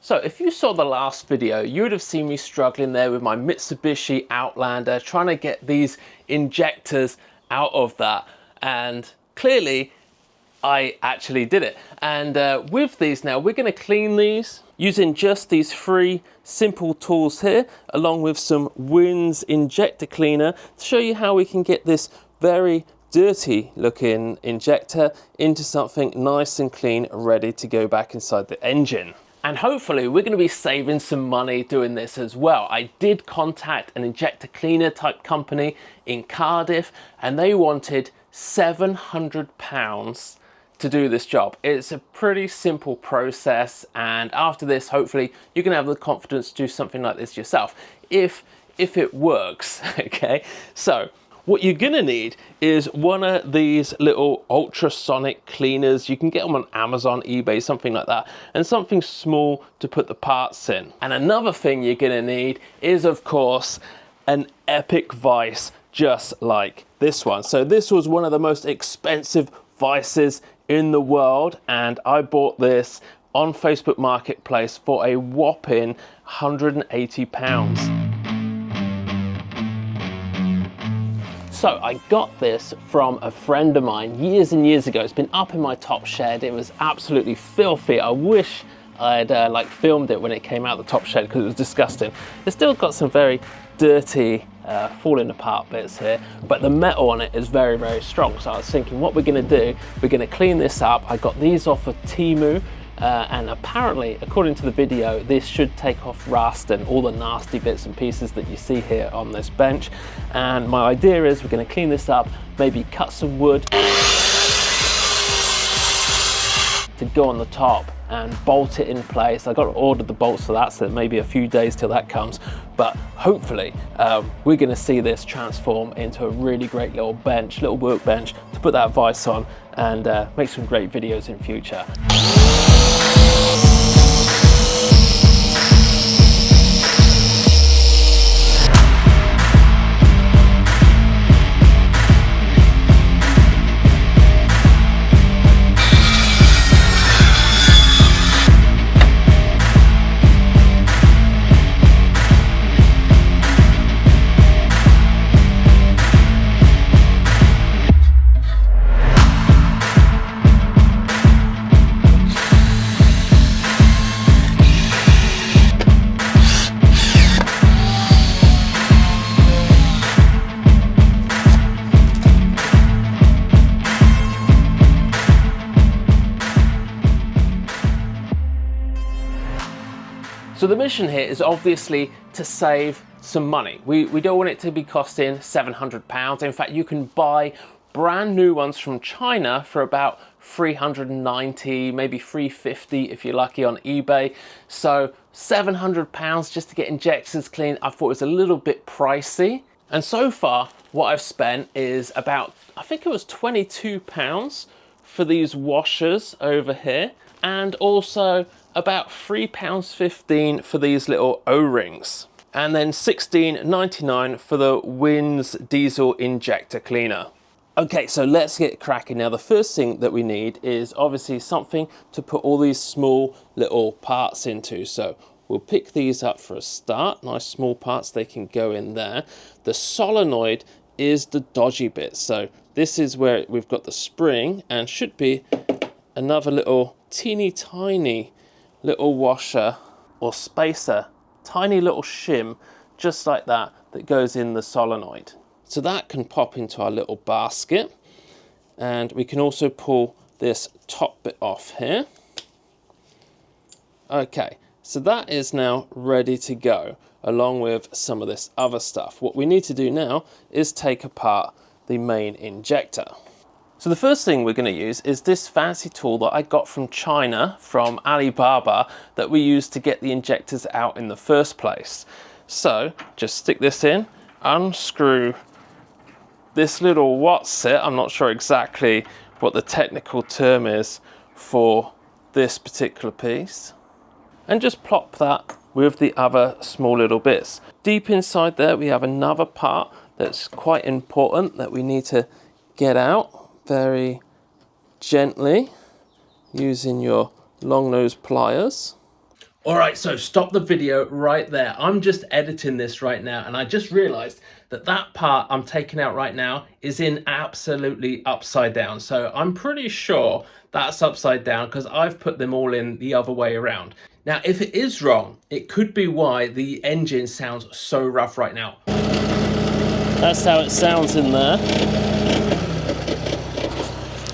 So if you saw the last video, you would have seen me struggling there with my Mitsubishi Outlander, trying to get these injectors out of that. And clearly I actually did it. And with these now, we're going to clean these using just these three simple tools here, along with some Wins injector cleaner, to show you how we can get this very dirty looking injector into something nice and clean, ready to go back inside the engine. And hopefully we're going to be saving some money doing this as well. I did contact an injector cleaner type company in Cardiff, and they wanted £700 to do this job. It's a pretty simple process, and after this hopefully you can have the confidence to do something like this yourself if it works. Okay, so what you're gonna need is one of these little ultrasonic cleaners. You can get them on Amazon, eBay, something like that, and something small to put the parts in. And another thing you're gonna need is, of course, an epic vise just like this one. So this was one of the most expensive vices in the world, and I bought this on Facebook Marketplace for a whopping £180. So I got this from a friend of mine years and years ago. It's been up in my top shed. It was absolutely filthy. I wish I'd like filmed it when it came out the top shed, because it was disgusting. It's still got some very dirty, falling apart bits here, but the metal on it is very, very strong. So I was thinking, what we're gonna do, we're gonna clean this up. I got these off of Temu. And apparently, according to the video, this should take off rust and all the nasty bits and pieces that you see here on this bench. And my idea is we're going to clean this up, maybe cut some wood to go on the top and bolt it in place. I got to order the bolts for that, so maybe a few days till that comes. But hopefully we're going to see this transform into a really great little bench, little workbench to put that vise on, and make some great videos in future. So the mission here is obviously to save some money. We don't want it to be costing £700. In fact, you can buy brand new ones from China for about $390, maybe $350 if you're lucky on eBay. So £700 just to get injectors clean, I thought it was a little bit pricey. And so far, what I've spent is about, I think it was £22 for these washers over here, and also about £3.15 for these little O-rings, and then $16.99 for the Wins diesel injector cleaner. Okay, so let's get cracking. Now the first thing that we need is obviously something to put all these small little parts into. So we'll pick these up for a start. Nice small parts, they can go in there. The solenoid is the dodgy bit. So this is where we've got the spring, and should be another little teeny tiny little washer or spacer, tiny little shim just like that, that goes in the solenoid. So that can pop into our little basket, and we can also pull this top bit off here. Okay, so that is now ready to go, along with some of this other stuff. What we need to do now is take apart the main injector. So the first thing we're going to use is this fancy tool that I got from China, from Alibaba, that we use to get the injectors out in the first place. So just stick this in, unscrew this little what's-it, I'm not sure exactly what the technical term is for this particular piece, and just plop that with the other small little bits. Deep inside there we have another part that's quite important that we need to get out very gently using your long nose pliers. All right, so stop the video right there. I'm just editing this right now, and I just realized that that part I'm taking out right now is in absolutely upside down. So I'm pretty sure that's upside down because I've put them all in the other way around. Now, if it is wrong, it could be why the engine sounds so rough right now. That's how it sounds in there.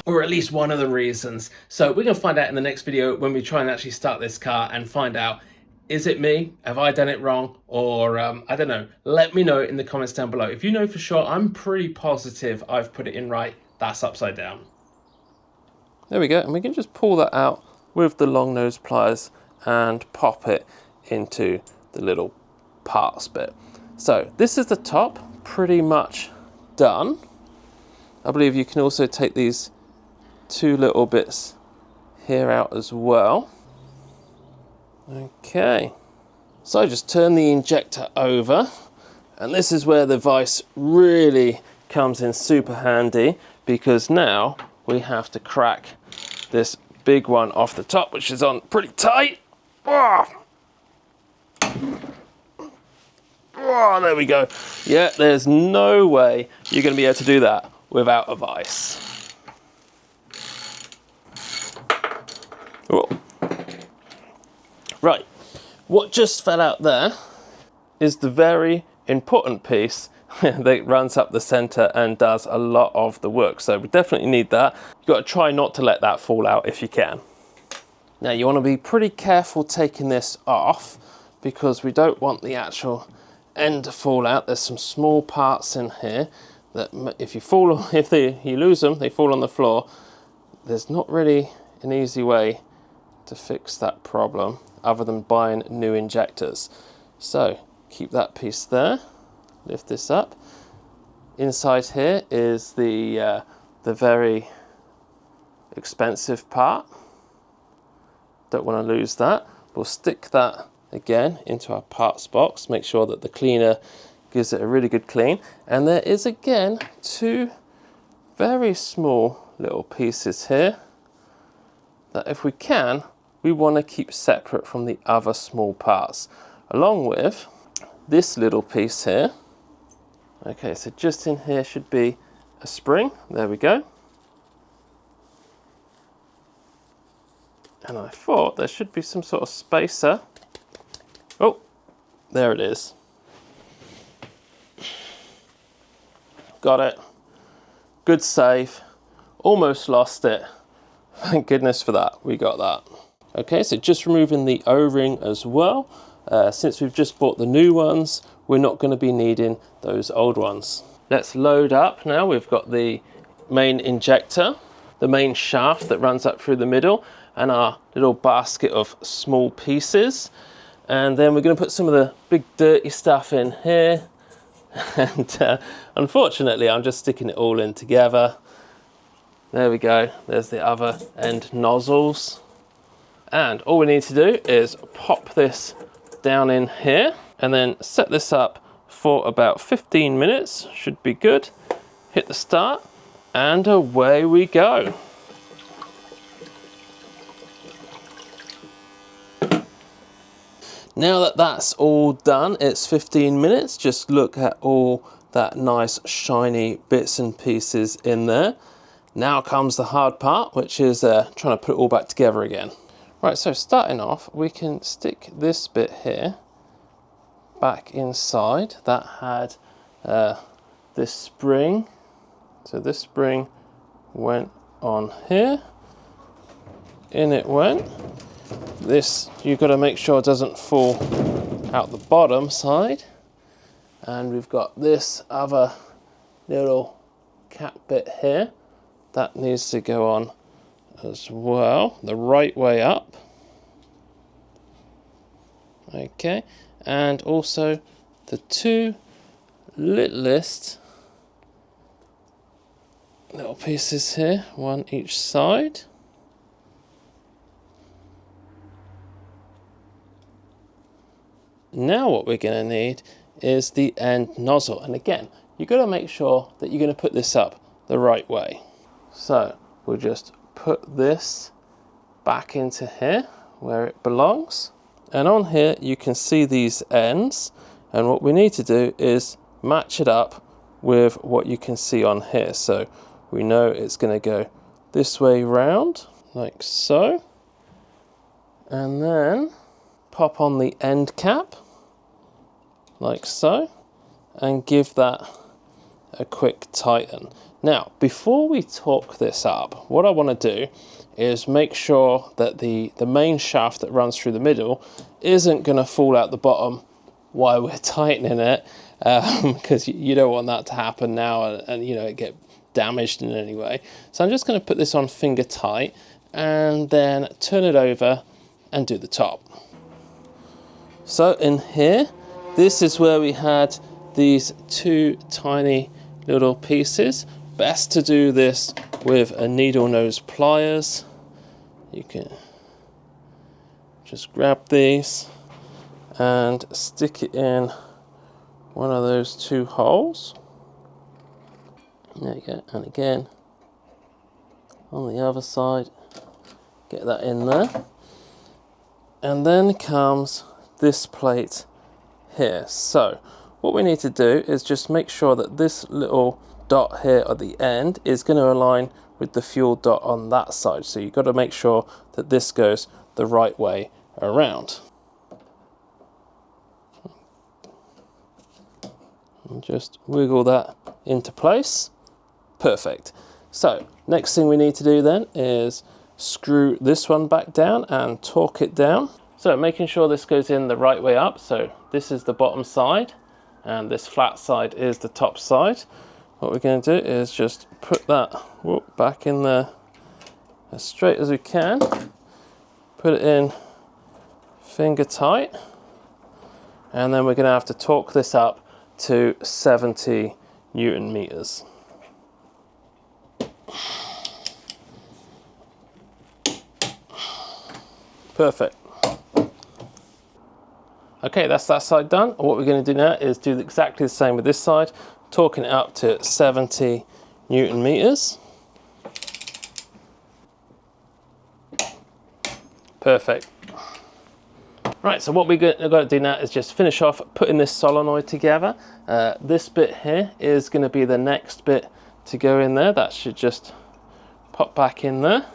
Or at least one of the reasons. So we're going to find out in the next video when we try and actually start this car and find out, is it me? Have I done it wrong? Or I don't know. Let me know in the comments down below. If you know for sure, I'm pretty positive I've put it in right. That's upside down. There we go. And we can just pull that out with the long nose pliers and pop it into the little parts bit. So this is the top, pretty much done. I believe you can also take these two little bits here out as well. Okay, so just turn the injector over, and this is where the vise really comes in super handy, because now we have to crack this big one off the top, which is on pretty tight. Oh, there we go. Yeah, there's no way you're going to be able to do that without a vise. Oh. Right, what just fell out there is the very important piece that runs up the center and does a lot of the work. So we definitely need that. You've got to try not to let that fall out if you can. Now you want to be pretty careful taking this off, because we don't want the actual end to fall out. There's some small parts in here that if you lose them, they fall on the floor. There's not really an easy way to fix that problem other than buying new injectors. So keep that piece there, lift this up. Inside here is the very expensive part. Don't want to lose that. We'll stick that again into our parts box, make sure that the cleaner gives it a really good clean. And there is again two very small little pieces here that, if we can, we want to keep separate from the other small parts, along with this little piece here. Okay, so just in here should be a spring. There we go. And I thought there should be some sort of spacer. Oh, there it is. Got it. Good save. Almost lost it. Thank goodness for that. We got that. Okay, so just removing the O-ring as well. Since we've just bought the new ones, we're not going to be needing those old ones. Let's load up now. We've got the main injector, the main shaft that runs up through the middle, and our little basket of small pieces. And then we're going to put some of the big dirty stuff in here. And unfortunately, I'm just sticking it all in together. There we go. There's the other end nozzles. And all we need to do is pop this down in here and then set this up for about 15 minutes. Should be good. Hit the start and away we go. Now that that's all done, it's 15 minutes. Just look at all that nice shiny bits and pieces in there. Now comes the hard part, which is trying to put it all back together again. Right, so starting off, we can stick this bit here back inside. That had this spring. So this spring went on here. In it went. This, you've got to make sure it doesn't fall out the bottom side. And we've got this other little cap bit here. That needs to go on as well, the right way up. Okay, and also the two littlest little pieces here, one each side. Now what we're going to need is the end nozzle, and again, you've got to make sure that you're going to put this up the right way. So we'll just put this back into here where it belongs, And on here you can see these ends, and what we need to do is match it up with what you can see on here. So we know it's going to go this way round, like so, and then pop on the end cap, like so, and give that a quick tighten. Now, before we torque this up, what I want to do is make sure that the main shaft that runs through the middle isn't going to fall out the bottom while we're tightening it, because you don't want that to happen now and you know, it get damaged in any way. So I'm just going to put this on finger tight and then turn it over and do the top. So in here, this is where we had these two tiny little pieces. Best to do this with a needle nose pliers. You can just grab these and stick it in one of those two holes. There you go, and again on the other side, get that in there. And then comes this plate here. So what we need to do is just make sure that this little dot here at the end is going to align with the fuel dot on that side. So you've got to make sure that this goes the right way around. And just wiggle that into place. Perfect. So next thing we need to do then is screw this one back down and torque it down. So making sure this goes in the right way up. So this is the bottom side and this flat side is the top side. What we're going to do is just put that back in there as straight as we can. Put it in finger tight, and then we're going to have to torque this up to 70 Newton meters. Perfect. Okay, that's that side done. What we're going to do now is do exactly the same with this side, torquing it up to 70 Newton meters. Perfect. Right, so what we're going to do now is just finish off putting this solenoid together. This bit here is going to be the next bit to go in there. That should just pop back in there.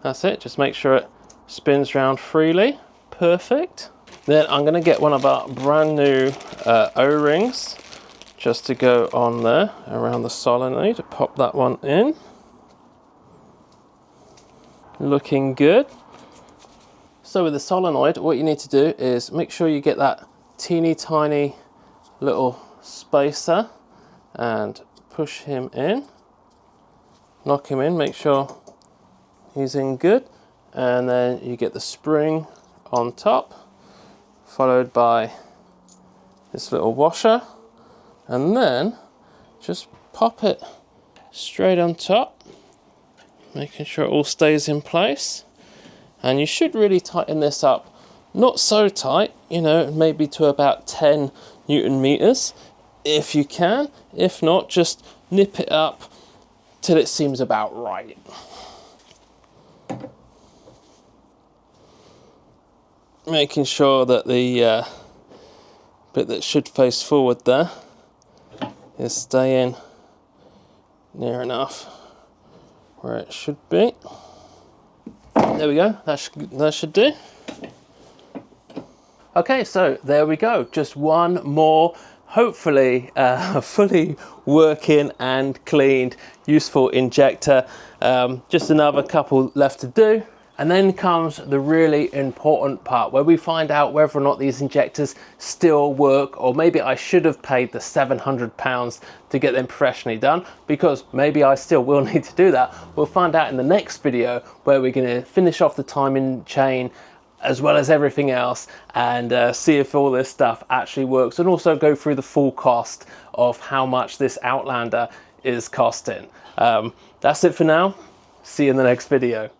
That's it, just make sure it spins around freely. Perfect. Then I'm going to get one of our brand new O-rings just to go on there around the solenoid. Pop that one in. Looking good. So with the solenoid, what you need to do is make sure you get that teeny tiny little spacer and push him in. Knock him in, make sure he's in good. And then you get the spring on top, followed by this little washer. And then just pop it straight on top, making sure it all stays in place. And you should really tighten this up, not so tight, you know, maybe to about 10 Newton meters if you can. If not, just nip it up till it seems about right. Making sure that the bit that should face forward there is staying near enough where it should be. There we go, that should do. Okay, so there we go, just one more, hopefully fully working and cleaned, useful injector. Just another couple left to do. And then comes the really important part where we find out whether or not these injectors still work, or maybe I should have paid the £700 to get them professionally done, because maybe I still will need to do that. We'll find out in the next video where we're going to finish off the timing chain as well as everything else and see if all this stuff actually works, and also go through the full cost of how much this Outlander is costing. That's it for now. See you in the next video.